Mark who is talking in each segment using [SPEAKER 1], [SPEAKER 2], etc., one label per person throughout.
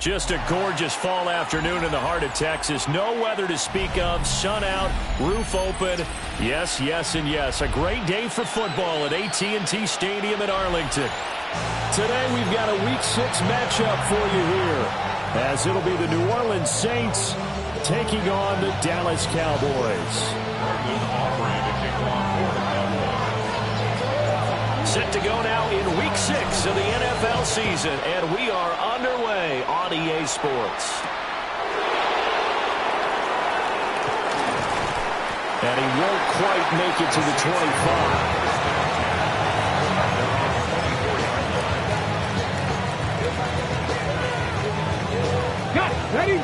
[SPEAKER 1] Just a gorgeous fall afternoon in the heart of Texas. No weather to speak of. Sun out, roof open. Yes, yes, and yes. A great day for football at AT&T Stadium in Arlington. Today we've got a Week 6 matchup for you here, as it'll be the New Orleans Saints taking on the Dallas Cowboys. Set to go now in Week 6 of the NFL season, and we are underway on EA Sports. And he won't quite make it to the 25.
[SPEAKER 2] Ready?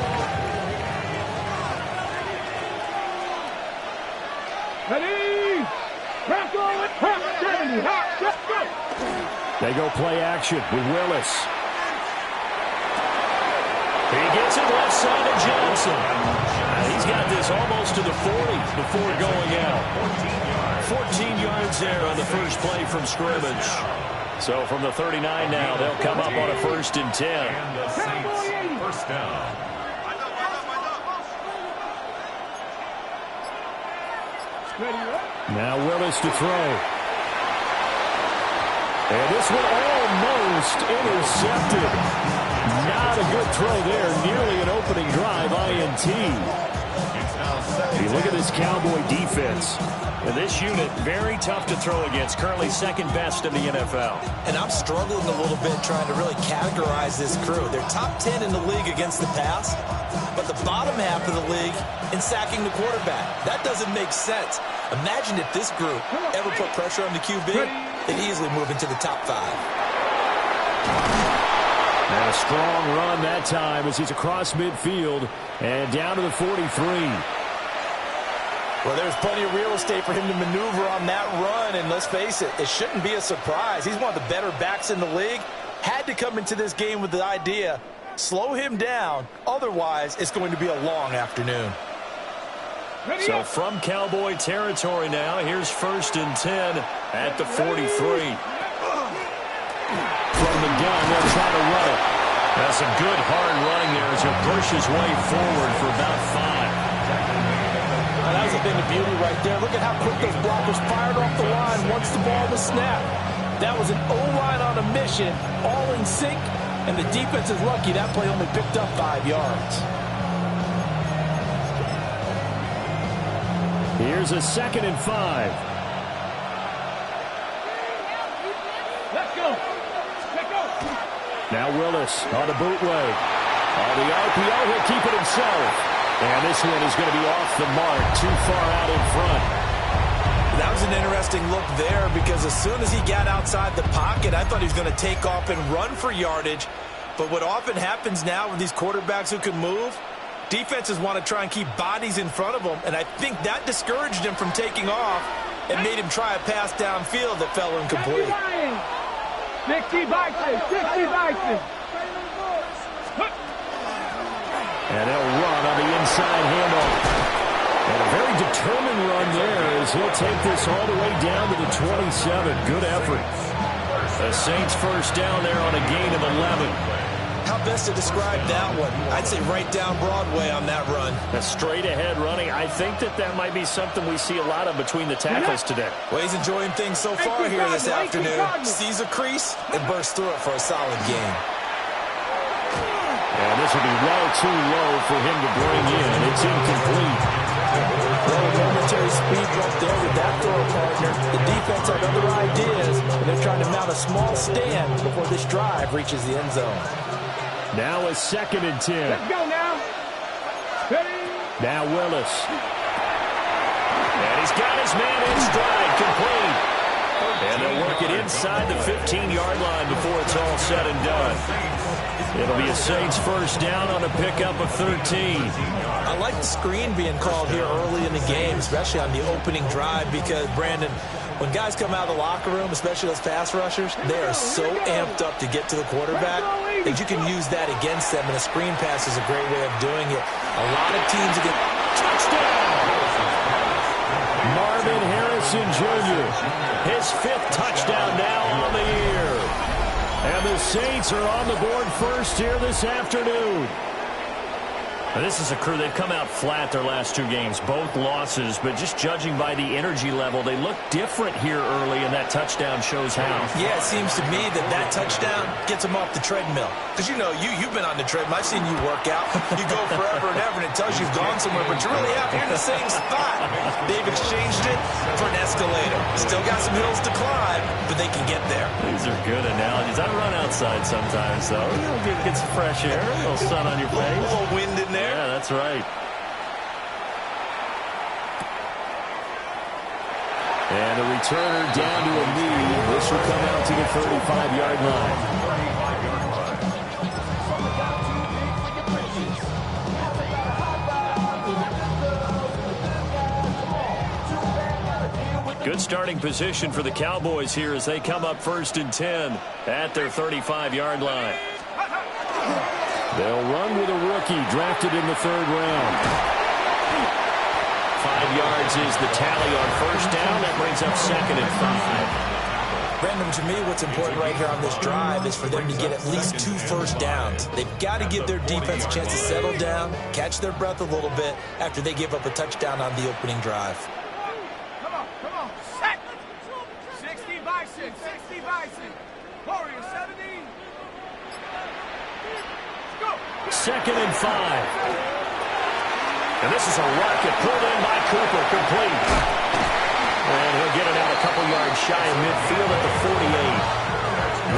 [SPEAKER 2] Ready? Crack on it. 70. Let's go.
[SPEAKER 1] They go play action with Willis. He gets it left side to Johnson. He's got this almost to the 40 before going out. 14 yards there on the first play from scrimmage. So from the 39 now, they'll come up on a 1st and 10.
[SPEAKER 3] And the Saints first down.
[SPEAKER 1] Now Willis to throw. And this one almost intercepted. Not a good throw there. Nearly an opening drive, INT. You look at this Cowboy defense. And this unit, very tough to throw against. Currently second best in the NFL.
[SPEAKER 4] And I'm struggling a little bit trying to really categorize this crew. They're top 10 in the league against the pass, but the bottom half of the league in sacking the quarterback. That doesn't make sense. Imagine if this group ever put pressure on the QB, they'd easily move into the top 5.
[SPEAKER 1] And a strong run that time as he's across midfield and down to the 43.
[SPEAKER 4] Well, there's plenty of real estate for him to maneuver on that run, and let's face it, it shouldn't be a surprise. He's one of the better backs in the league. Had to come into this game with the idea, slow him down, otherwise it's going to be a long afternoon.
[SPEAKER 1] So from Cowboy territory now, here's 1st and 10 at the 43. From the gun, they'll try to run it. That's some good hard running there as he'll push his way forward for about 5.
[SPEAKER 4] Well, that was a thing of beauty right there. Look at how quick those blockers fired off the line once the ball was snapped. That was an O-line on a mission, all in sync, and the defense is lucky that play only picked up 5 yards.
[SPEAKER 1] Here's a 2nd and 5.
[SPEAKER 2] Let's go. Let's go.
[SPEAKER 1] Now Willis on the bootleg. On the RPO, he'll keep it himself. And this one is going to be off the mark, too far out in front.
[SPEAKER 4] That was an interesting look there because as soon as he got outside the pocket, I thought he was going to take off and run for yardage. But what often happens now with these quarterbacks who can move, defenses want to try and keep bodies in front of them, and I think that discouraged him from taking off and made him try a pass downfield that fell incomplete.
[SPEAKER 2] 60 Vikings, 60 Vikings.
[SPEAKER 1] And they'll run on the inside handoff. And a very determined run there as he'll take this all the way down to the 27. Good effort. The Saints first down there on a gain of 11.
[SPEAKER 4] How best to describe that one? I'd say right down Broadway on that run.
[SPEAKER 1] A straight ahead running. I think that might be something we see a lot of between the tackles today.
[SPEAKER 4] Well, he's enjoying things so far here this afternoon. Sees a crease and bursts through it for a solid gain.
[SPEAKER 1] And this will be well too low for him to bring in. It's incomplete.
[SPEAKER 4] Well, momentary speed bump there with that throw partner. The defense had other ideas, and they're trying to mount a small stand before this drive reaches the end zone.
[SPEAKER 1] Now a 2nd and 10.
[SPEAKER 2] Let's go now. Ready?
[SPEAKER 1] Now Willis. And he's got his man in stride, complete. And they'll work it inside the 15-yard line before it's all said and done. It'll be a Saints first down on a pickup of 13.
[SPEAKER 4] I like the screen being called here early in the game, especially on the opening drive, because, Brandon, when guys come out of the locker room, especially those pass rushers, they are so amped up to get to the quarterback that you can use that against them, and a screen pass is a great way of doing it. A lot of teams get
[SPEAKER 1] touchdown! Marvin Harrison Jr., his 5th touchdown now on the year. And the Saints are on the board first here this afternoon. Now, this is a crew, they've come out flat their last 2 games, both losses, but just judging by the energy level, they look different here early, and that touchdown shows how.
[SPEAKER 4] Yeah, it seems to me that touchdown gets them off the treadmill. Because, you know, you've been on the treadmill. I've seen you work out. You go forever and ever, and it tells you you've gone somewhere, but you're really out here in the same spot. They've exchanged it for an escalator. Still got some hills to climb, but they can get there.
[SPEAKER 1] These are good analogies. I run outside sometimes, though. You'll get some fresh air, a little sun on your face.
[SPEAKER 4] A little wind in there.
[SPEAKER 1] Yeah, that's right. And a returner down to a knee. This will come out to the 35-yard line. Good starting position for the Cowboys here as they come up 1st and 10 at their 35-yard line. They'll run with a rookie drafted in the 3rd round. 5 yards is the tally on first down. That brings up 2nd and 5.
[SPEAKER 4] Brandon, to me, what's important right here on this drive is for them to get at least 2 first downs. They've got to give their defense a chance to settle down, catch their breath a little bit after they give up a touchdown on the opening drive.
[SPEAKER 2] Come on. Set. 60 by 6. Warrior 70.
[SPEAKER 1] 2nd and 5. And this is a rocket pulled in by Cooper, complete. And he'll get it out a couple yards shy of midfield at the 48.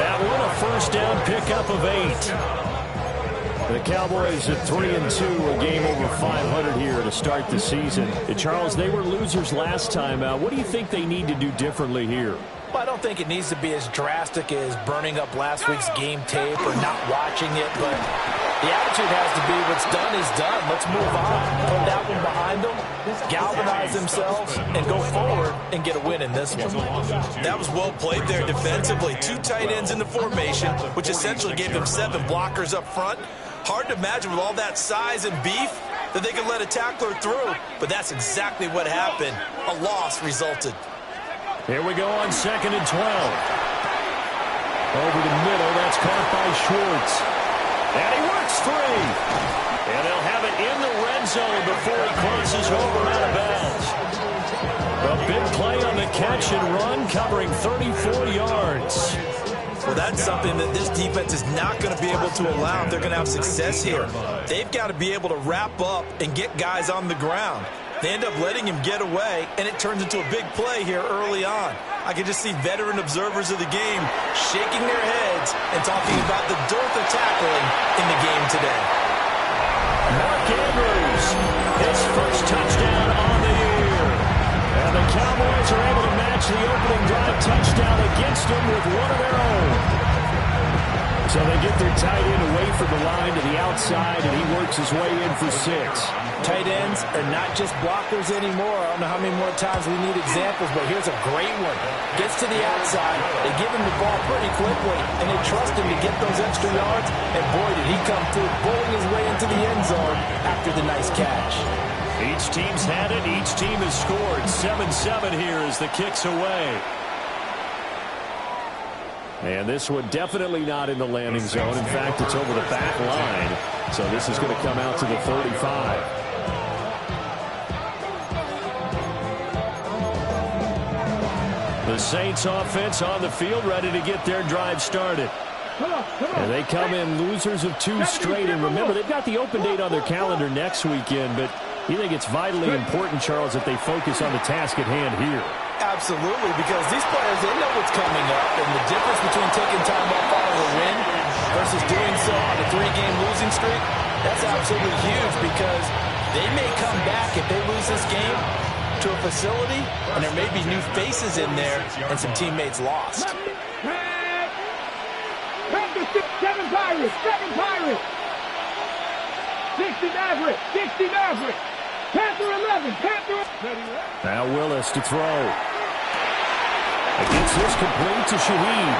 [SPEAKER 1] That one a first down pickup of 8. The Cowboys at 3-2, a game over 500 here to start the season. And Charles, they were losers last time out. What do you think they need to do differently here?
[SPEAKER 4] Well, I don't think it needs to be as drastic as burning up last week's game tape or not watching it, but the attitude has to be what's done is done. Let's move on. Put that one behind them, galvanize themselves, and go forward and get a win in this one. That was well played there defensively. 2 tight ends in the formation, which essentially gave them 7 blockers up front. Hard to imagine with all that size and beef that they could let a tackler through, but that's exactly what happened. A loss resulted.
[SPEAKER 1] Here we go on 2nd and 12. Over the middle, that's caught by Schwartz. And he works free. And they'll have it in the red zone before he crosses over out of bounds. A big play on the catch and run, covering 34 yards.
[SPEAKER 4] Well, that's something that this defense is not going to be able to allow if they're going to have success here. They've got to be able to wrap up and get guys on the ground. They end up letting him get away, and it turns into a big play here early on. I can just see veteran observers of the game shaking their heads and talking about the dearth of tackling in the game today.
[SPEAKER 1] Mark Andrews, his first touchdown on the year. And the Cowboys are able to match the opening drive touchdown against them with one of their own. So they get their tight end away from the line to the outside, and he works his way in for 6.
[SPEAKER 4] Tight ends are not just blockers anymore. I don't know how many more times we need examples, but here's a great one. Gets to the outside, they give him the ball pretty quickly, and they trust him to get those extra yards, and boy, did he come through, bowling his way into the end zone after the nice catch.
[SPEAKER 1] Each team's had it, each team has scored. 7-7 here as the kick's away. And this one definitely not in the landing zone. In fact, it's over the back line. So this is going to come out to the 35. The Saints offense on the field, ready to get their drive started. And they come in losers of 2 straight. And remember, they've got the open date on their calendar next weekend. But you think it's vitally important, Charles, that they focus on the task at hand here.
[SPEAKER 4] Absolutely, because these players, they know what's coming up, and the difference between taking time off following a win versus doing so on a 3-game losing streak, that's absolutely huge, because they may come back if they lose this game to a facility, and there may be new faces in there and some teammates lost.
[SPEAKER 2] Practice 7 Pirates, 7 Pirates. 60 Maverick, 60 Maverick. Panther 11, Panther.
[SPEAKER 1] Now Willis to throw. Gets this complete to Shaheed.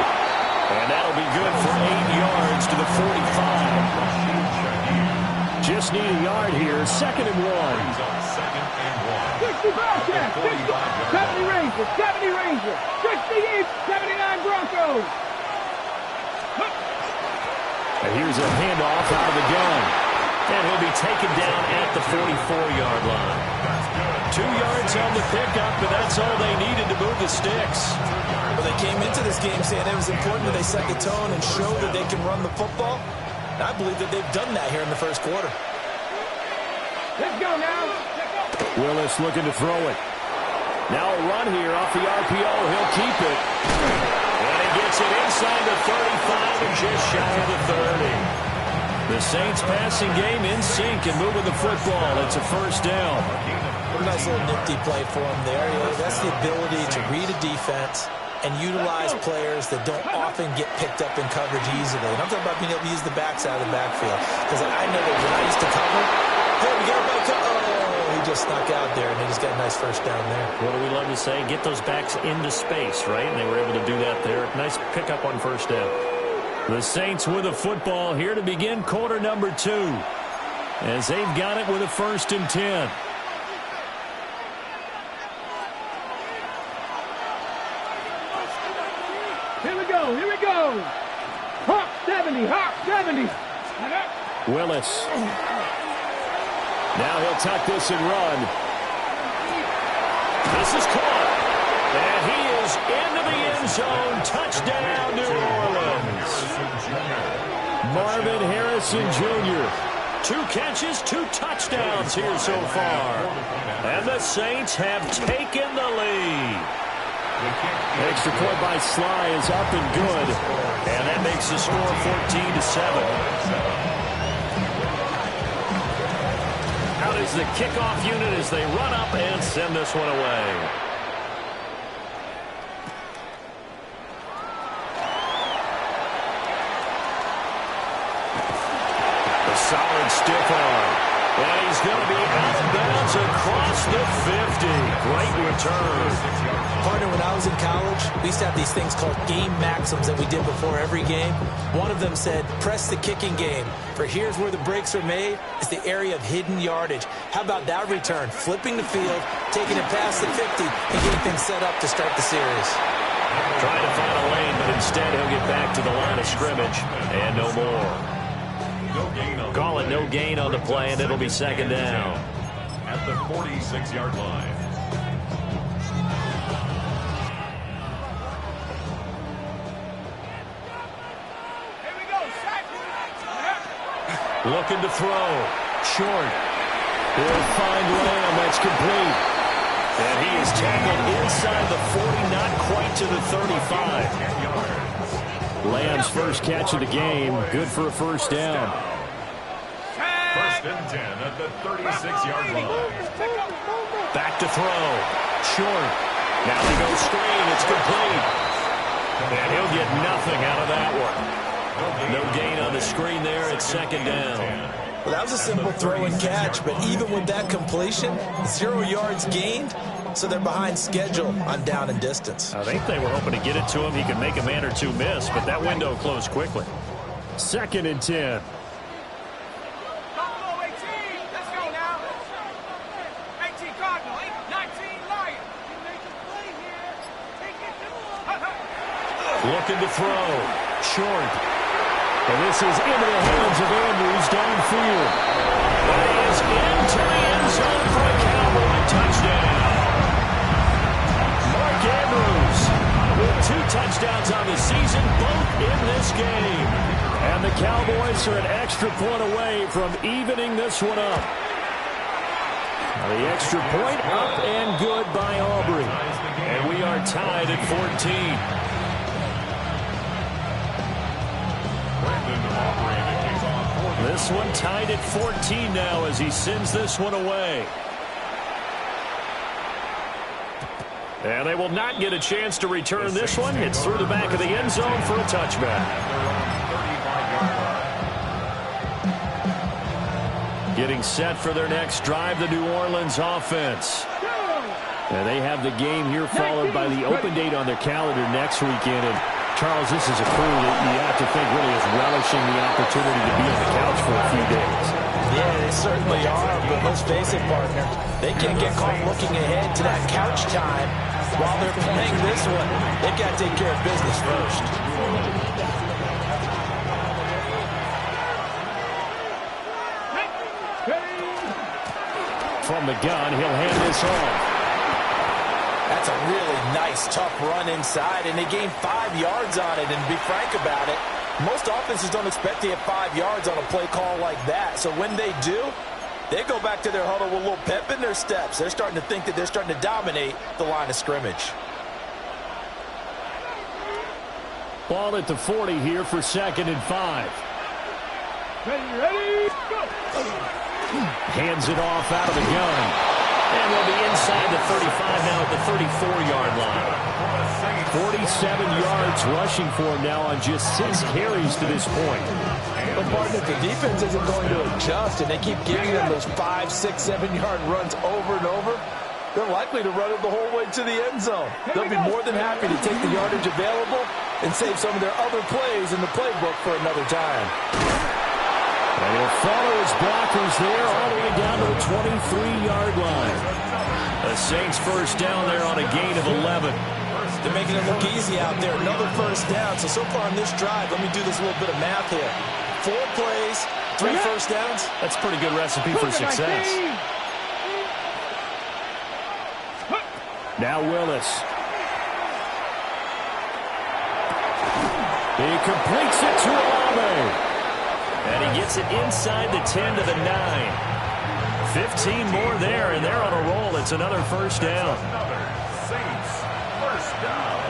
[SPEAKER 1] And that'll be good for 8 yards to the 45. Just need a yard here, 2nd and 1.
[SPEAKER 2] 60 Bobcats, 70 Rangers, 70 Rangers. 60 East, 79 Broncos.
[SPEAKER 1] And here's a handoff out of the gun. And he'll be taken down at the 44-yard line. 2 yards on the pickup, but that's all they needed to move the sticks.
[SPEAKER 4] Well, they came into this game saying it was important that they set the tone and show that they can run the football. And I believe that they've done that here in the first quarter.
[SPEAKER 2] Let's go now.
[SPEAKER 1] Willis looking to throw it. Now a run here off the RPO. He'll keep it. And he gets it inside the 35 and just shy of the 30. The Saints passing game in sync and moving the football. It's a first down.
[SPEAKER 4] What a nice little nifty play for him there. That's the ability to read a defense and utilize players that don't often get picked up in coverage easily. And I'm talking about being able to use the backs out of the backfield. Because I know that when I used to cover, hey, we got a back. Oh, he just snuck out there, and they just got a nice first down there.
[SPEAKER 1] What do we love to say? Get those backs into space, right? And they were able to do that there. Nice pickup on first down. The Saints with a football here to begin quarter number 2. As they've got it with a 1st and 10.
[SPEAKER 2] Here we go, here we go. Hawk 70, Hawk 70.
[SPEAKER 1] Willis. Now he'll tuck this and run. This is caught. And he is into the end zone. Touchdown, New Orleans. Marvin Harrison Jr. 2 catches, 2 touchdowns here so far. And the Saints have taken the lead. Extra point by Sly is up and good. And that makes the score 14-7. Out is the kickoff unit as they run up and send this one away. A solid stiff arm. And he's going to be out of bounds across the 50. Great return.
[SPEAKER 4] Partner, when I was in college, we used to have these things called game maxims that we did before every game. One of them said, press the kicking game. For here's where the breaks are made. It's the area of hidden yardage. How about that return? Flipping the field, taking it past the 50, and getting things set up to start the series.
[SPEAKER 1] Trying to find a lane, but instead he'll get back to the line of scrimmage. And no more. Call it no gain on the play, and it'll be 2nd down.
[SPEAKER 3] At the 46-yard line.
[SPEAKER 1] Looking to throw. Short. He'll find Lamb. That's complete. And he is tackled inside the 40, not quite to the 35. Lamb's first catch of the game. Good for a first down.
[SPEAKER 3] 1st and 10 at the 36-yard line.
[SPEAKER 1] Back to throw. Short. Now they go screen. It's complete. And he'll get nothing out of that one. No gain on the screen there. It's 2nd down.
[SPEAKER 4] Well, that was a simple throw and catch, but even with that completion, 0 yards gained, so they're behind schedule on down and distance.
[SPEAKER 1] I think they were hoping to get it to him. He could make a man or two miss, but that window closed quickly. 2nd and 10. Looking to throw. Short. And this is into the hands of Andrews downfield. And he is into the end zone for a Cowboy touchdown. Mark Andrews with 2 touchdowns on the season, both in this game. And the Cowboys are an extra point away from evening this one up. The extra point up and good by Aubrey. And we are tied at 14. This one tied at 14 now as he sends this one away. And they will not get a chance to return this one. It's through the back of the end zone for a touchback. Getting set for their next drive, the New Orleans offense. And they have the game here followed by the open date on their calendar next weekend. And Charles, this is a crew that you have to think really is relishing the opportunity to be on the couch for a few days.
[SPEAKER 4] Yeah, they certainly are, but let's face it, partner. They can't get caught looking ahead to that couch time while they're playing this one. They've got to take care of business first.
[SPEAKER 1] From the gun, he'll hand this off.
[SPEAKER 4] That's a really nice, tough run inside, and they gained 5 yards on it. And to be frank about it, most offenses don't expect to get 5 yards on a play call like that. So when they do, they go back to their huddle with a little pep in their steps. They're starting to think that they're starting to dominate the line of scrimmage.
[SPEAKER 1] Ball at the 40 here for 2nd and 5.
[SPEAKER 2] Ready, go!
[SPEAKER 1] Hands it off out of the gun. And we'll be inside the 35 now at the 34-yard line. 47 yards rushing for him now on just 6 carries to this point.
[SPEAKER 4] But, partner, if the defense isn't going to adjust and they keep giving them those 5, 6, 7-yard runs over and over, they're likely to run it the whole way to the end zone. They'll be more than happy to take the yardage available and save some of their other plays in the playbook for another time.
[SPEAKER 1] And he'll follow his blockers there all the way down to the 23-yard line. The Saints first down there on a gain of 11.
[SPEAKER 4] They're making it look easy out there. Another first down. So far on this drive, let me do this little bit of math here. 4 plays, 3 first downs.
[SPEAKER 1] That's a pretty good recipe for success. Now Willis. He completes it to Olave. And he gets it inside the 10 to the 9. 15 more there, and they're on a roll. It's another first down.
[SPEAKER 3] Saints first down.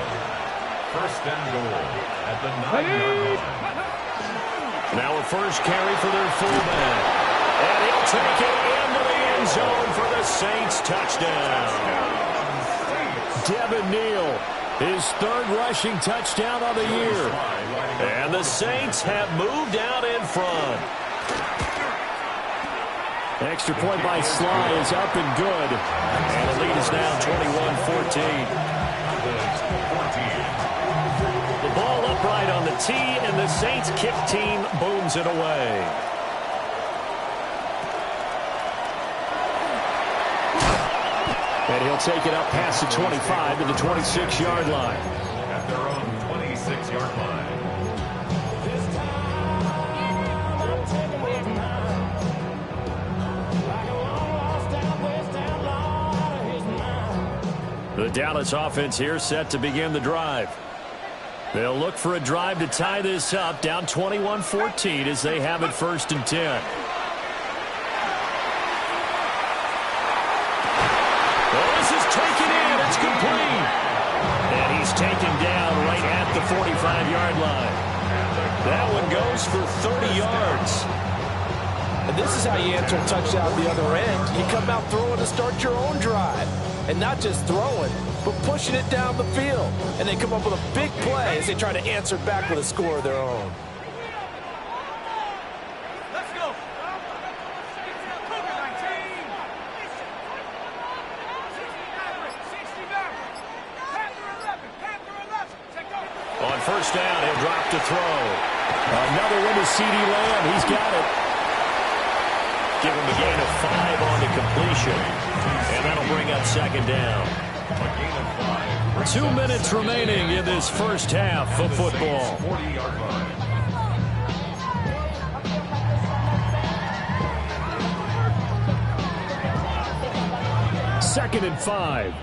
[SPEAKER 3] First and goal at the 9-yard line.
[SPEAKER 1] Now a first carry for their fullback. And he'll take it into the end zone for the Saints touchdown. Devin Neal, his 3rd rushing touchdown of the year. And the Saints have moved out in front. Extra point by Sly is up and good. And the lead is now 21-14. The ball upright on the tee, and the Saints kick team booms it away. And he'll take it up past the 25 to the 26-yard line.
[SPEAKER 3] At their own 26-yard line.
[SPEAKER 1] The Dallas offense here set to begin the drive. They'll look for a drive to tie this up, down 21-14 as they have it 1st and 10. Complete. And he's taken down right at the 45-yard line. That one goes for 30 yards.
[SPEAKER 4] And this is how you answer a touchdown at the other end. You come out throwing to start your own drive. And not just throwing, but pushing it down the field. And they come up with a big play as they try to answer back with a score of their own.
[SPEAKER 1] First down, he'll drop to throw. Another one to C.D. Lamb. He's got it. Give him a gain of 5 on the completion. And that'll bring up 2nd down.
[SPEAKER 3] A gain of 5.
[SPEAKER 1] 2 minutes remaining in this first half of football.
[SPEAKER 3] 40-yard line.
[SPEAKER 1] Second and 5.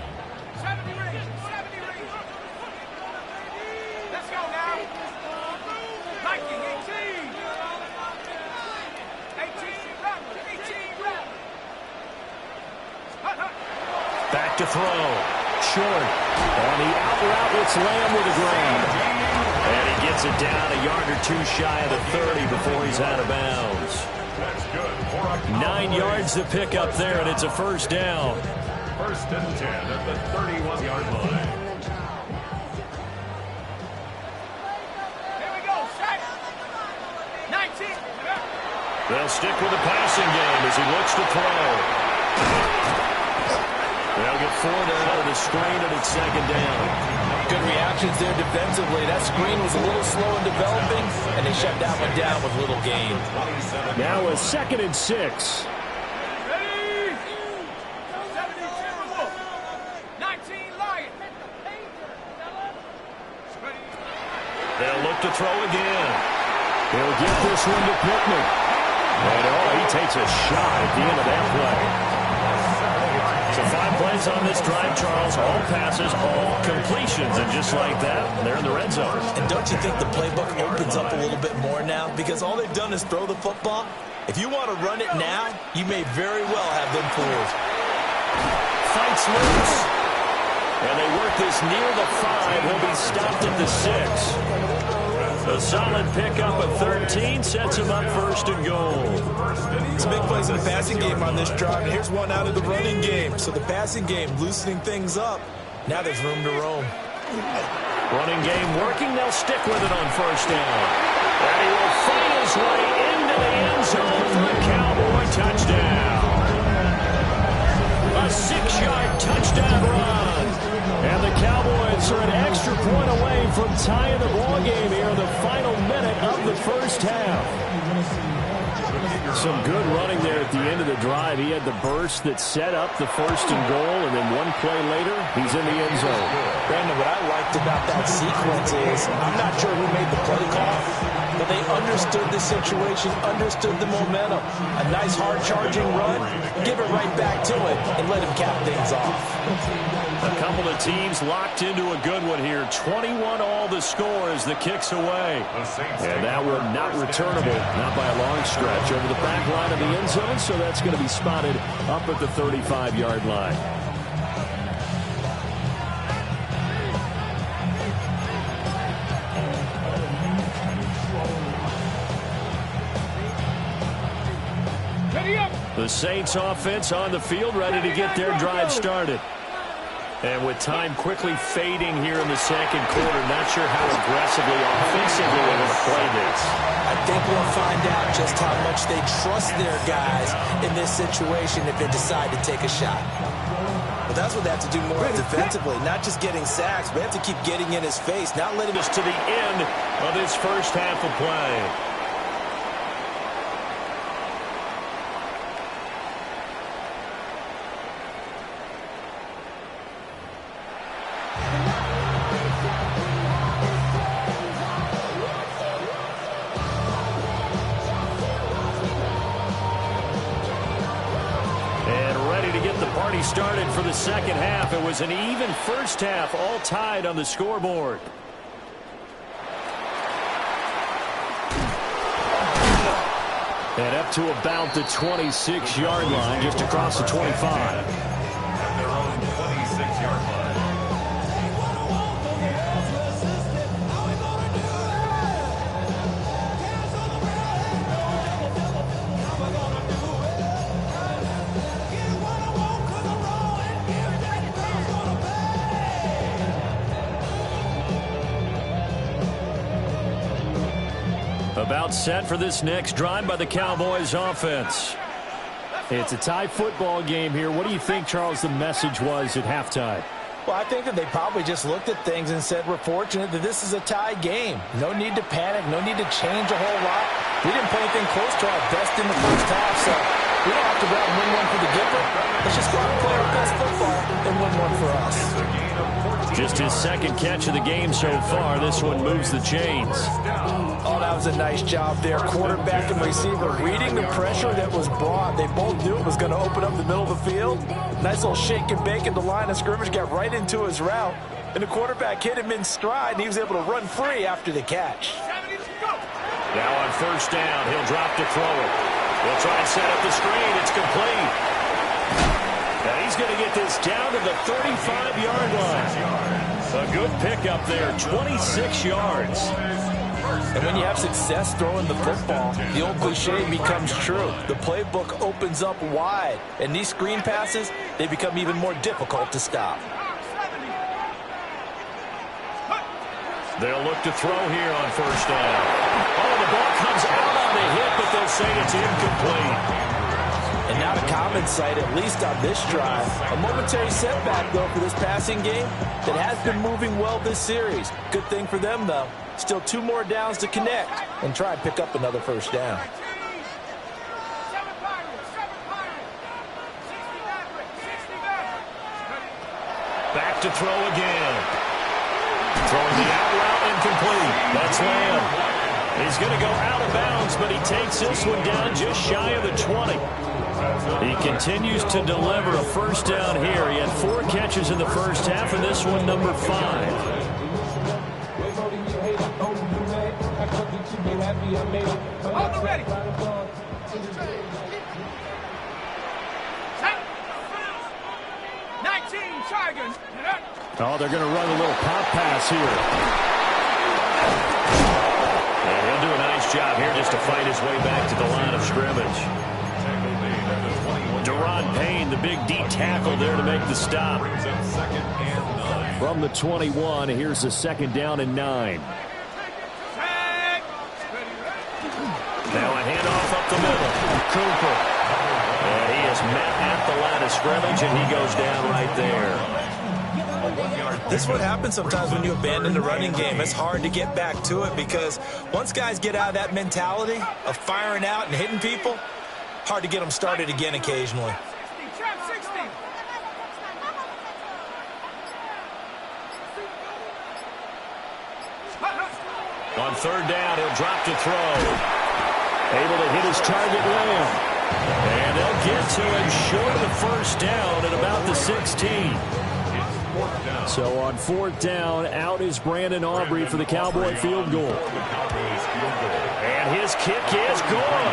[SPEAKER 1] Back to throw. Short. On the out route, it's Lamb with the grab. And he gets it down a yard or 2 shy of the 30 before he's out of bounds.
[SPEAKER 3] That's good.
[SPEAKER 1] 9 yards to pick up there, and it's a first down.
[SPEAKER 3] 1st and 10 at the 31-yard line.
[SPEAKER 2] Here we go, set. 19.
[SPEAKER 1] They'll stick with the passing game as he looks to throw. They'll get Ford out of the screen, and it's second down.
[SPEAKER 4] Good reactions there defensively. That screen was a little slow in developing, and they shut that one down with little gain.
[SPEAKER 1] Now a 2nd and 6. They'll look to throw again. He'll get this one to Pittman. And he takes a shot at the end of that play. So 5 plays on this drive, Charles. All passes, all completions. And just like that, they're in the red zone.
[SPEAKER 4] And don't you think the playbook opens up a little bit more now? Because all they've done is throw the football. If you want to run it now, you may very well have them fooled.
[SPEAKER 1] Fights loose. And they work this near the 5. He'll be stopped at the 6. A solid pickup of 13 sets him up 1st and goal.
[SPEAKER 4] Some big plays in the passing game on this drive. And here's one out of the running game. So the passing game loosening things up. Now there's room to roam.
[SPEAKER 1] Running game working. They'll stick with it on 1st down. And he will find his way into the end zone for a Cowboy touchdown. A 6-yard touchdown run. And the Cowboys are an extra point away from tying the ball game here in the final minute of the 1st half. Some good running there at the end of the drive. He had the burst that set up the 1st and goal, and then one play later, he's in the end zone.
[SPEAKER 4] Brandon, what I liked about that sequence is, I'm not sure who made the play call, but they understood the situation, understood the momentum. A nice hard-charging run, give it right back to it, and let him cap things off.
[SPEAKER 1] A couple of teams locked into a good one here. 21 all the score as the kick's away. And that one not returnable, not by a long stretch, over the back line of the end zone, so that's going to be spotted up at the 35-yard line. The Saints offense on the field, ready to get their drive started. And with time quickly fading here in the 2nd quarter, not sure how aggressively, offensively they're going to play this.
[SPEAKER 4] I think we'll find out just how much they trust their guys in this situation if they decide to take a shot. But that's what they have to do more defensively, not just getting sacks, but they have to keep getting in his face, not letting us
[SPEAKER 1] to the end of this 1st half of play. Started for the 2nd half. It was an even 1st half, all tied on the scoreboard. And up to about the 26-yard line, just across the 25.
[SPEAKER 3] At their own 26-yard line.
[SPEAKER 1] About set for this next drive by the Cowboys offense. It's a tie football game here. What do you think, Charles, the message was at halftime?
[SPEAKER 4] Well, I think that they probably just looked at things and said, we're fortunate that this is a tie game. No need to panic. No need to change a whole lot. We didn't play anything close to our best in the 1st half, so we don't have to go out and win one for the giver. Let's just go out and play our best football and win one for us.
[SPEAKER 1] Just his 2nd catch of the game so far. This one moves the chains.
[SPEAKER 4] Oh, that was a nice job there. Quarterback and receiver reading the pressure that was brought. They both knew it was going to open up the middle of the field. Nice little shake and bake at the line of scrimmage, got right into his route. And the quarterback hit him in stride, and he was able to run free after the catch.
[SPEAKER 1] Now on 1st down, he'll drop to throw it. He'll try and set up the screen. It's complete. And he's going to get this down to the 35-yard line. A good pickup there, 26 yards.
[SPEAKER 4] And when you have success throwing the football, the old cliche becomes true. The playbook opens up wide, and these screen passes, they become even more difficult to stop.
[SPEAKER 1] They'll look to throw here on 1st down. Oh, the the ball comes out on the hit, but they'll say it's incomplete.
[SPEAKER 4] And not a common sight, at least on this drive. A momentary setback, though, for this passing game that has been moving well this series. Good thing for them, though. Still 2 more downs to connect and try and pick up another first down.
[SPEAKER 1] Back to throw again. Throwing the out route incomplete. That's Lamb. He's going to go out of bounds, but he takes this one down just shy of the 20. He continues to deliver a first down here. He had 4 catches in the first half, and this one number 5.
[SPEAKER 2] Hold the ready. Set. 19 Tigers.
[SPEAKER 1] Oh, they're going to run a little pop pass here. And he'll do a nice job here just to fight his way back to the line of scrimmage. Deron Payne, the big D tackle there to make the stop. From the 21, here's the 2nd down and 9. Now a handoff up the middle. Cooper. And he is met at the line of scrimmage, and he goes down right there.
[SPEAKER 4] This is what happens sometimes when you abandon the running game. It's hard to get back to it because once guys get out of that mentality of firing out and hitting people, hard to get them started again occasionally.
[SPEAKER 1] On 3rd down, he'll drop to throw. Able to hit his target, Lamb. And they'll get to him short of the first down at about the 16. So on 4th down, out is Brandon Aubrey for the Cowboy field goal. And his kick is good.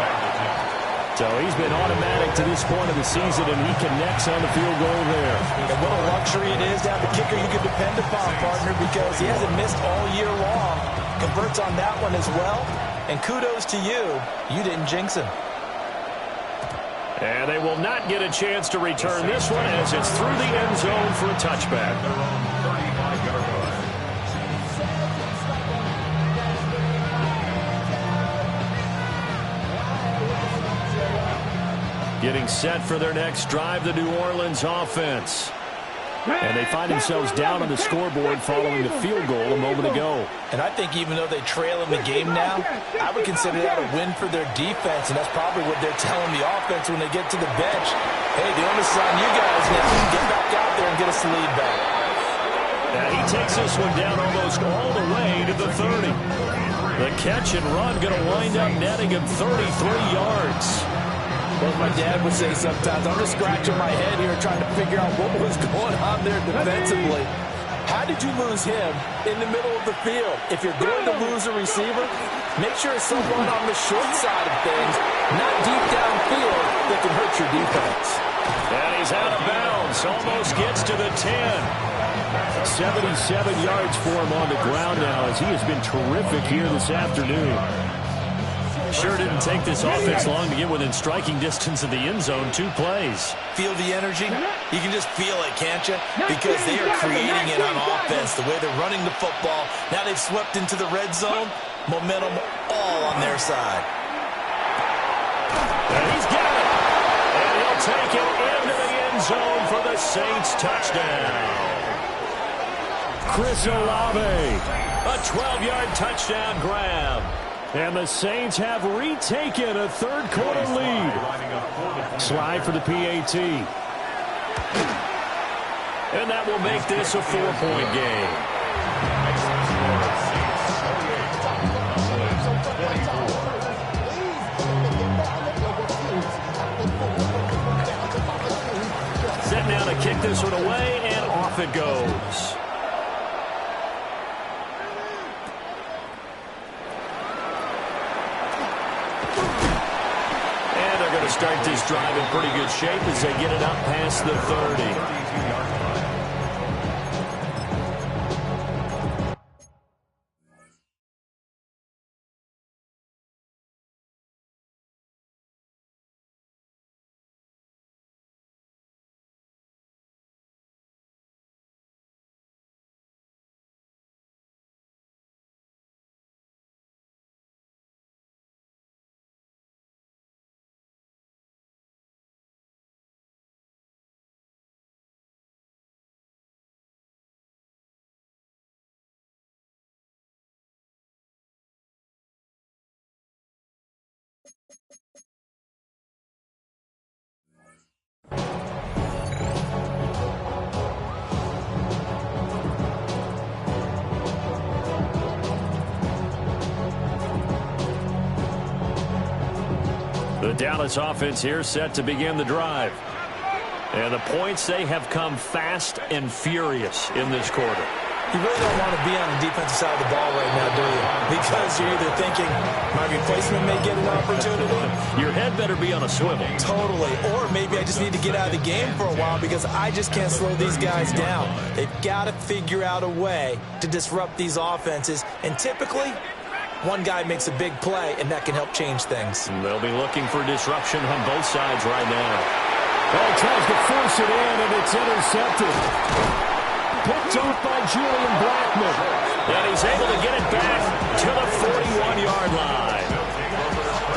[SPEAKER 1] So he's been automatic to this point of the season, and he connects on the field goal there.
[SPEAKER 4] And what a luxury it is to have a kicker you can depend upon, partner, because he hasn't missed all year long. Converts on that one as well. And kudos to you. You didn't jinx him.
[SPEAKER 1] And they will not get a chance to return this one as it's through the end zone for a touchback. Getting set for their next drive, the New Orleans offense. And they find themselves down on the scoreboard following the field goal a moment ago.
[SPEAKER 4] And I think even though they trail in the game now, I would consider that a win for their defense, and that's probably what they're telling the offense when they get to the bench. Hey, the onus is on you guys now. Get back out there and get us the lead back.
[SPEAKER 1] Now he takes this one down almost all the way to the 30. The catch and run going to wind up netting him 33 yards.
[SPEAKER 4] As my dad would say sometimes, I'm just scratching my head here trying to figure out what was going on there defensively. How did you lose him in the middle of the field? If you're going to lose a receiver, make sure it's someone on the short side of things, not deep downfield, that can hurt your defense.
[SPEAKER 1] And he's out of bounds. Almost gets to the 10. 77 yards for him on the ground now as he has been terrific here this afternoon. Sure didn't take this offense long to get within striking distance of the end zone. 2 plays.
[SPEAKER 4] Feel the energy? You can just feel it, can't you? Because they are creating it on offense, the way they're running the football. Now they've swept into the red zone. Momentum all on their side.
[SPEAKER 1] And he's got it. And he'll take it into the end zone for the Saints touchdown. Chris Olave, a 12-yard touchdown grab. And the Saints have retaken a 3rd quarter lead. Slide for the PAT. And that will make this a 4-point game. Set now to kick this one away, and off it goes. Start this drive in pretty good shape as they get it up past the 30. The Dallas offense here set to begin the drive. And the points, they have come fast and furious in this quarter.
[SPEAKER 4] You really don't want to be on the defensive side of the ball right now, do you? Because you're either thinking, my replacement may get an opportunity.
[SPEAKER 1] Your head better be on a swivel.
[SPEAKER 4] Totally. Or maybe I just need to get out of the game for a while because I just can't slow these guys down. They've got to figure out a way to disrupt these offenses. And typically, one guy makes a big play, and that can help change things.
[SPEAKER 1] They'll be looking for disruption on both sides right now. Oh, tries to force it in, and it's intercepted. Picked off by Julian Blackmon. And he's able to get it back to the 41-yard line.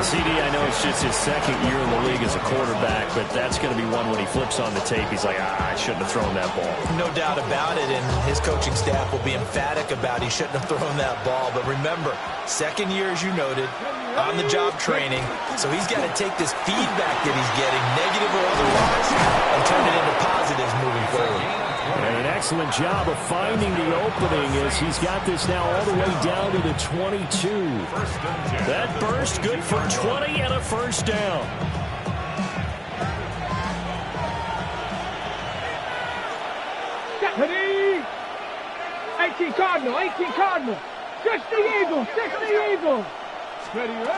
[SPEAKER 1] CD, I know it's just his second year in the league as a quarterback, but that's going to be one when he flips on the tape. He's like, I shouldn't have thrown that ball.
[SPEAKER 4] No doubt about it, and his coaching staff will be emphatic about he shouldn't have thrown that ball. But remember, second year, as you noted, on-the-job training, so he's got to take this feedback that he's getting, negative or otherwise, and turn it into positives moving forward.
[SPEAKER 1] And an excellent job of finding the opening as he's got this now all the way down to the 22. That burst good for 20 and a first down.
[SPEAKER 2] Deputy! 18 Cardinal, 18 Cardinal. 60 Eagles, 60 Eagles. Ready, ready?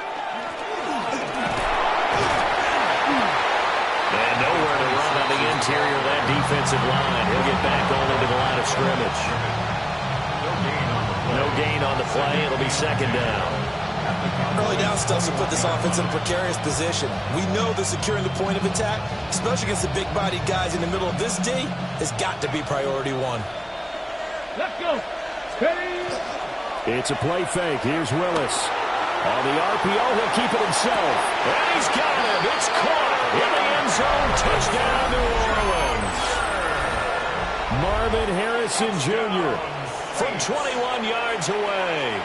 [SPEAKER 1] And nowhere to run on the interior of that defensive line. He'll get back only to the line of scrimmage. No gain on the play. It'll be second down.
[SPEAKER 4] Early down stuff will put this offense in a precarious position. We know that securing the point of attack, especially against the big-bodied guys in the middle of this D, has got to be priority one.
[SPEAKER 2] Let's go. Ready?
[SPEAKER 1] It's a play fake. Here's Willis. On the RPO, he'll keep it himself. And he's got him. It's caught in the end zone. Touchdown, New Orleans. Marvin Harrison Jr. from 21 yards away.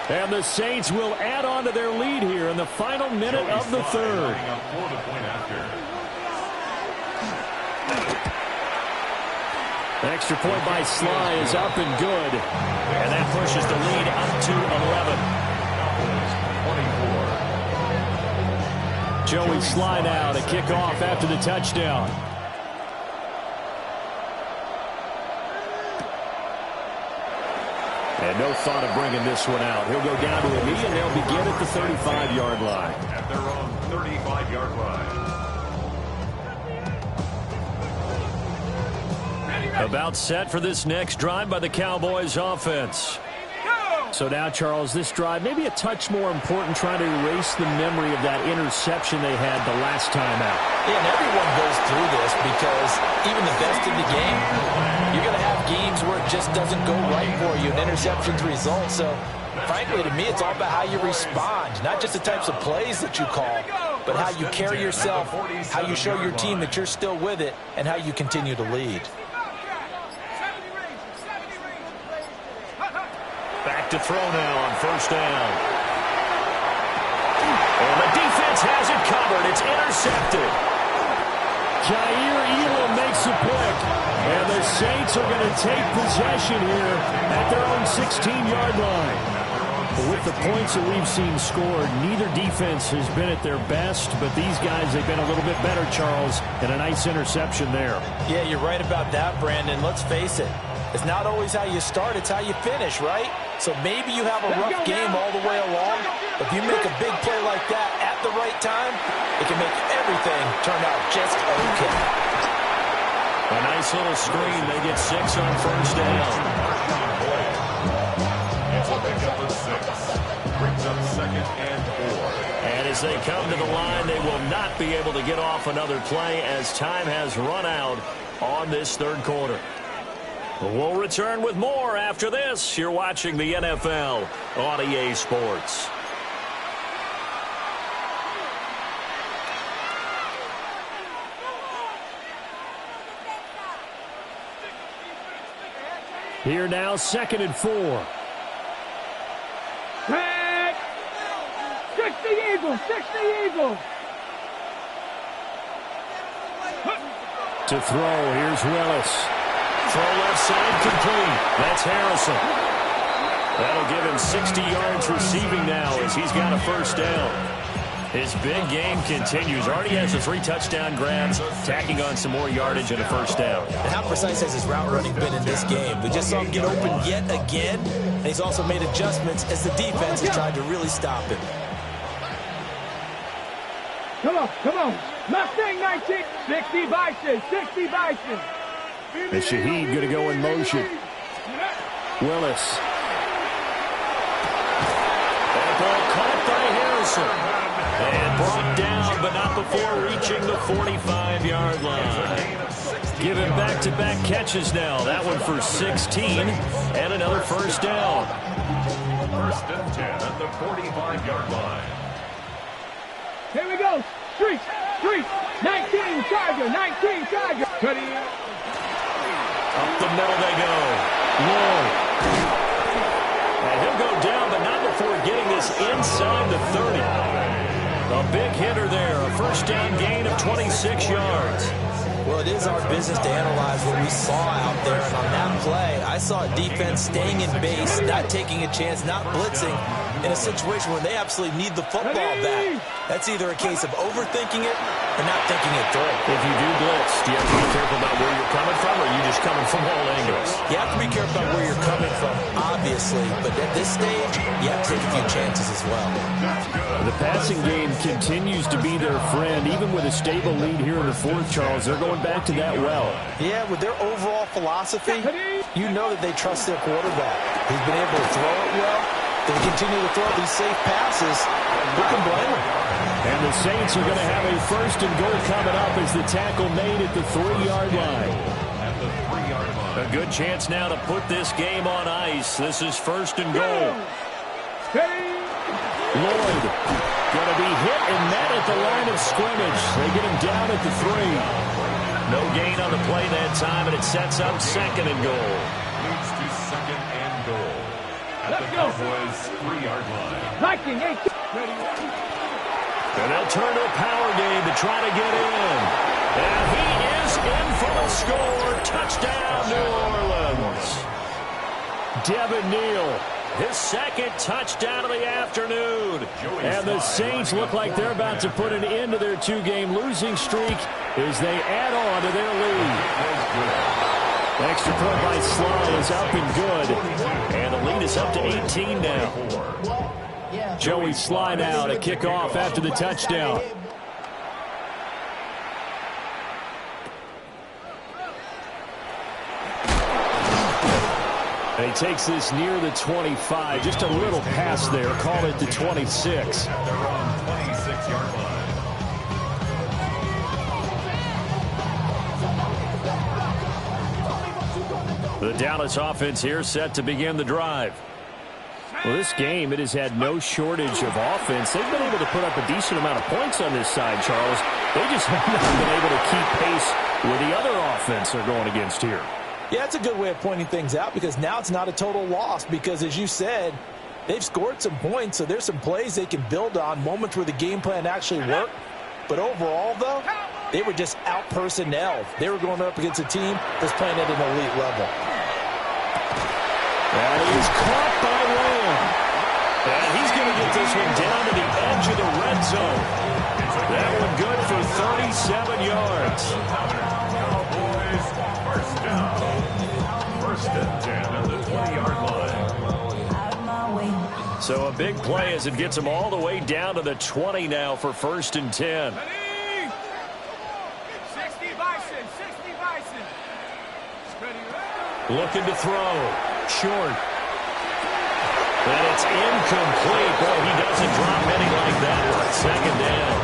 [SPEAKER 1] And the Saints will add on to their lead here in the final minute of the third. Extra point by Sly is up and good. And that pushes the lead up to 11. Joey Sly now to kick off after the touchdown. And no thought of bringing this one out. He'll go down to a knee, and they'll begin at the 35-yard line.
[SPEAKER 3] At their own 35-yard line.
[SPEAKER 1] About set for this next drive by the Cowboys offense. So now, Charles, this drive maybe a touch more important, trying to erase the memory of that interception they had the last time out.
[SPEAKER 4] Yeah, and everyone goes through this because even the best in the game, you're going to have games where it just doesn't go right for you, and interceptions result. So, frankly, to me, it's all about how you respond, not just the types of plays that you call, but how you carry yourself, how you show your team that you're still with it, and how you continue to lead.
[SPEAKER 1] Back to throw now on first down. And the defense has it covered. It's intercepted. Jair Elam makes a pick. And the Saints are going to take possession here at their own 16-yard line. But with the points that we've seen scored, neither defense has been at their best, but these guys, they've been a little bit better, Charles, and a nice interception there.
[SPEAKER 4] Yeah, you're right about that, Brandon. Let's face it. It's not always how you start, it's how you finish, right? So maybe you have a rough game all the way along, but if you make a big play like that at the right time, it can make everything turn out just okay.
[SPEAKER 1] A nice little screen. They get 6 on first down.
[SPEAKER 3] It's a pickup of 6. Brings up second and 4.
[SPEAKER 1] And as they come to the line, they will not be able to get off another play as time has run out on this third quarter. We'll return with more after this. You're watching the NFL on EA Sports. Here now, 2nd and 4.
[SPEAKER 2] Tag! 60 Eagles, 60 Eagles.
[SPEAKER 1] To throw, here's Willis. Throw left side complete. That's Harrison. That'll give him 60 yards receiving now as he's got a first down. His big game continues. Already has the 3 touchdown grabs, tacking on some more yardage and a first down.
[SPEAKER 4] And how precise has his route running been in this game? We just saw him get open yet again, and he's also made adjustments as the defense has tried to really stop him.
[SPEAKER 2] Come on. Mustang 19, 60 Bison, 60 Bison.
[SPEAKER 1] And Shaheed going to go in motion. Willis. That ball caught by Harrison. And brought down, but not before reaching the 45-yard line. Giving back-to-back catches now. That one for 16, and another first down.
[SPEAKER 3] First and 10 at the 45-yard line.
[SPEAKER 2] Here we go. Street. 19 Charger, 19 Charger.
[SPEAKER 1] Up the middle they go. Lloyd. And he'll go down, but not before getting this inside the 30. A big hitter there. A first down gain of 26 yards.
[SPEAKER 4] Well, it is our business to analyze what we saw out there. And on that play, I saw a defense staying in base, not taking a chance, not blitzing in a situation where they absolutely need the football back. That's either a case of overthinking it or not thinking it through.
[SPEAKER 1] If you do blitz, do you have to be careful about where you're coming from, or are you just coming from all angles?
[SPEAKER 4] You have to be careful about where you're coming from, obviously. But at this stage, you have to take a few chances as well.
[SPEAKER 1] The passing game continues to be their friend. Even with a stable lead here in the fourth, Charles, they're going back to that well.
[SPEAKER 4] Yeah, with their overall philosophy, you know that they trust their quarterback. He's been able to throw it well. They continue to throw these safe passes. Who can blame them?
[SPEAKER 1] And the Saints are going to have a first and goal coming up as the tackle made at the 3-yard line. A good chance now to put this game on ice. This is first and goal. Lloyd going to be hit and met at the line of scrimmage. They get him down at the 3. No gain on the play that time, and it sets up second and goal.
[SPEAKER 3] Leads to second and goal. At the Cowboys' 3-yard line.
[SPEAKER 2] Viking 18.
[SPEAKER 1] And they'll turn to a power game to try to get in. And he is in for the score. Touchdown, New Orleans. Devin Neal, his second touchdown of the afternoon. And the Saints look like they're about to put an end to their 2-game losing streak as they add on to their lead. Extra point by Sly is up and good. And the lead is up to 18 now. Joey Sly now to kick off after the touchdown. And he takes this near the 25. Just a little pass there. Call it the 26.
[SPEAKER 3] They're on 26-yard line.
[SPEAKER 1] The Dallas offense here set to begin the drive. Well, this game, it has had no shortage of offense. They've been able to put up a decent amount of points on this side, Charles. They just have not been able to keep pace with the other offense they're going against here.
[SPEAKER 4] Yeah, it's a good way of pointing things out because now it's not a total loss because, as you said, they've scored some points, so there's some plays they can build on, moments where the game plan actually worked. But overall, though, they were just out-personnelled. They were going up against a team that's playing at an elite level.
[SPEAKER 1] And he's caught by Lamb. And he's going to get this one down to the edge of the red zone. That one good for 37 yards.
[SPEAKER 3] Cowboys, first down. First and 10 at the 20-yard line.
[SPEAKER 1] So a big play as it gets them all the way down to the 20 now for first and 10.
[SPEAKER 2] 60 Bison, 60 Bison.
[SPEAKER 1] Looking to throw. Short. And it's incomplete. Boy, he doesn't drop many like that. Second down.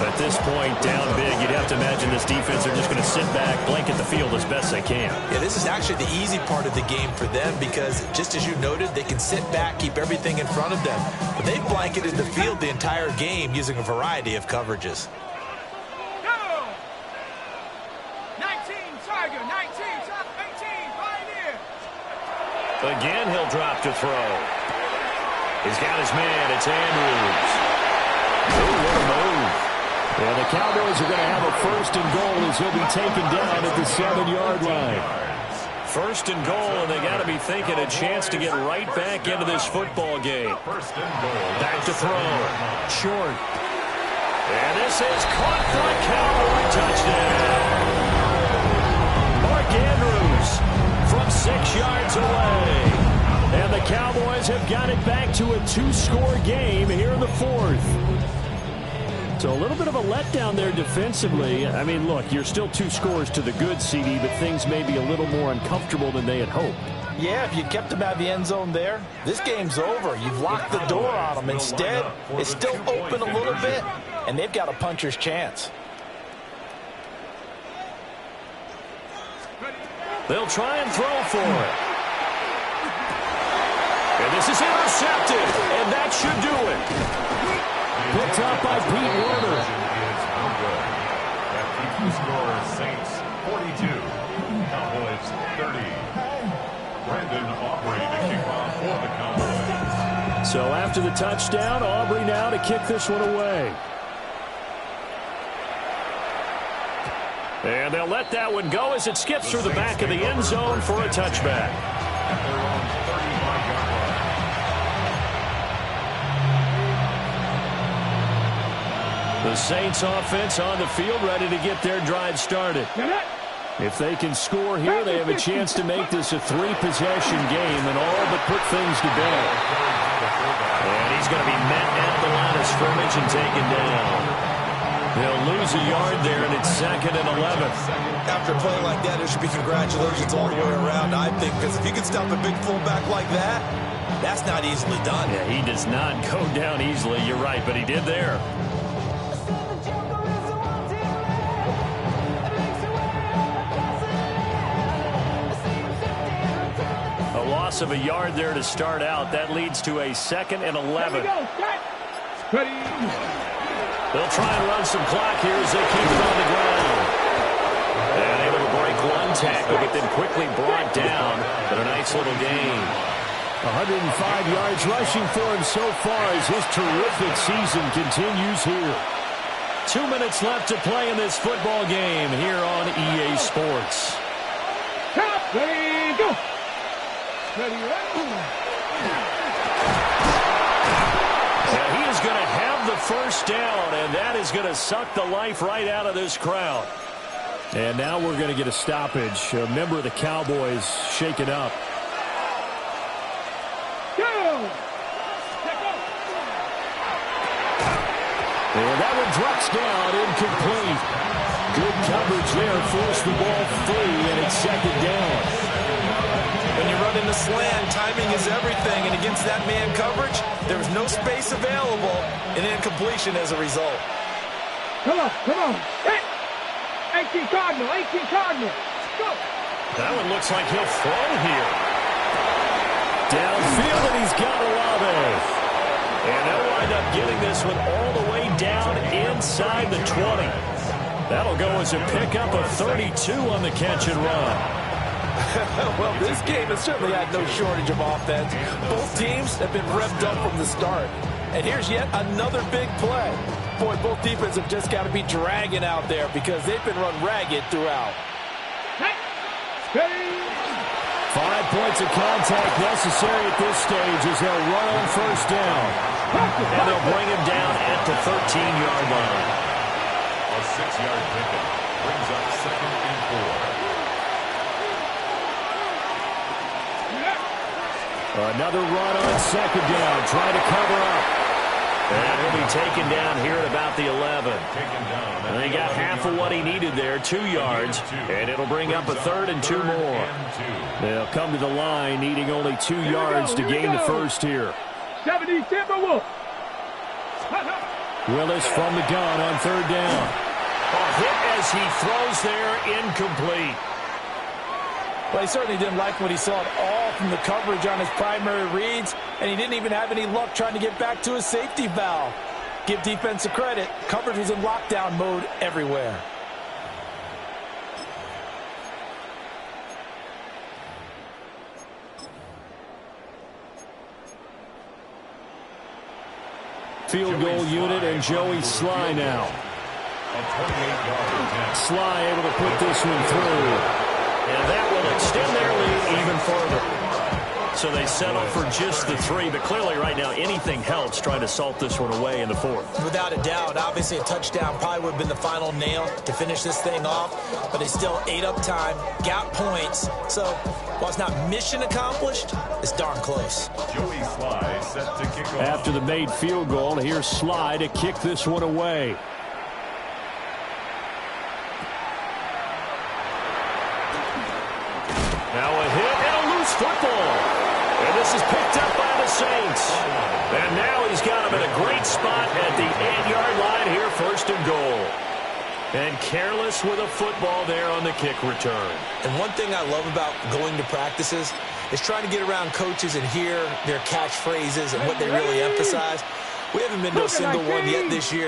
[SPEAKER 1] At this point, down big, you'd have to imagine this defense are just going to sit back, blanket the field as best they can.
[SPEAKER 4] Yeah, this is actually the easy part of the game for them because, just as you noted, they can sit back, keep everything in front of them. But they've blanketed the field the entire game using a variety of coverages.
[SPEAKER 1] Again, he'll drop to throw. He's got his man. It's Andrews. Oh, what a move. And the Cowboys are going to have a first and goal as he'll be taken down at the 7-yard line. First and goal, and they got to be thinking a chance to get right back into this football game. Back to throw. Short. And this is caught for a Cowboy touchdown. Mark Andrews from 6 yards away. And the Cowboys have got it back to a 2-score game here in the 4th. So a little bit of a letdown there defensively. I mean, look, you're still 2 scores to the good, CD, but things may be a little more uncomfortable than they had hoped.
[SPEAKER 4] Yeah, if you kept them out of the end zone there, this game's over. You've locked the door on them. Instead, it's still open a little bit, and they've got a puncher's chance.
[SPEAKER 1] They'll try and throw for it. And this is intercepted, and that should do it. Picked up by Pete Werner.
[SPEAKER 3] That keeps the score Saints 42, Cowboys 30. Brandon Aubrey to kick off for the Cowboys.
[SPEAKER 1] So after the touchdown, Aubrey now to kick this one away. And they'll let that one go as it skips through the back of the end zone for a touchback.
[SPEAKER 3] At their own 35-yard line.
[SPEAKER 1] The Saints offense on the field ready to get their drive started. If they can score here, they have a chance to make this a 3-possession game and all but put things to bed. And he's going to be met at the line of scrimmage and taken down. They'll lose a yard there, and it's 2nd and 11.
[SPEAKER 4] After a play like that, there should be congratulations all the way around, I think, because if you can stop a big fullback like that, that's not easily done.
[SPEAKER 1] Yeah, he does not go down easily. You're right, but he did there. A loss of a yard there to start out. That leads to a 2nd and 11. They'll try and run some clock here as they keep it on the ground. And able to break one tackle, but then quickly brought down. But a nice little gain. 105 yards rushing for him so far as his terrific season continues here. 2 minutes left to play in this football game here on EA Sports.
[SPEAKER 2] Ready, go. Ready,
[SPEAKER 1] He is going to have the first down, and that is going to suck the life right out of this crowd. And now we're going to get a stoppage. A member of the Cowboys shaken up. And that one drops down, incomplete. Good coverage there, forced the ball free, and it's 2nd down.
[SPEAKER 4] When you run into slant, timing is everything, and against that man coverage, there was no space available, and incompletion as a result.
[SPEAKER 2] Come on, come on. Hit. 18 Cardinal, 18 Cardinal. Go.
[SPEAKER 1] That one looks like he'll throw here. Downfield, and he's got Olave. And they'll wind up getting this one all the way down inside the 20. That'll go as a pickup of 32 on the catch and run.
[SPEAKER 4] Well, this game has certainly had no shortage of offense. Both teams have been revved up from the start. And here's yet another big play. Boy, both defenses have just got to be dragging out there because they've been run ragged throughout.
[SPEAKER 1] 5 points of contact necessary at this stage as they'll run on first down. And they'll bring him down at the 13-yard line.
[SPEAKER 3] A 6-yard pickup brings up 2nd and 4.
[SPEAKER 1] Another run on 2nd down, trying to cover up. And he'll be taken down here at about the 11. And he got half of what he needed there, 2 yards. And it'll bring up a 3rd and 2 more. They'll come to the line, needing only 2 yards to gain the first here.
[SPEAKER 2] 70 Timberwolves.
[SPEAKER 1] Willis from the gun on 3rd down. A hit as he throws there, incomplete.
[SPEAKER 4] Well, he certainly didn't like what he saw at all from the coverage on his primary reads, and he didn't even have any luck trying to get back to his safety valve. Give defense a credit. Coverage was in lockdown mode everywhere.
[SPEAKER 1] Field goal unit and Joey Sly now.
[SPEAKER 3] A 28-yard attempt.
[SPEAKER 1] Sly able to put this one through. And that will extend their lead even further. So they settle for just the 3, but clearly right now anything helps trying to salt this one away in the 4th.
[SPEAKER 4] Without a doubt, obviously a touchdown probably would have been the final nail to finish this thing off, but they still ate up time, got points. So while it's not mission accomplished, it's darn close.
[SPEAKER 3] Joey Sly set to kick off.
[SPEAKER 1] After the made field goal, here's Sly to kick this one away. Now a hit and a loose football. And this is picked up by the Saints. And now he's got him in a great spot at the 8-yard line here, 1st and goal. And careless with a football there on the kick return.
[SPEAKER 4] And one thing I love about going to practices is trying to get around coaches and hear their catchphrases and what they really emphasize. We haven't been to a single one yet this year.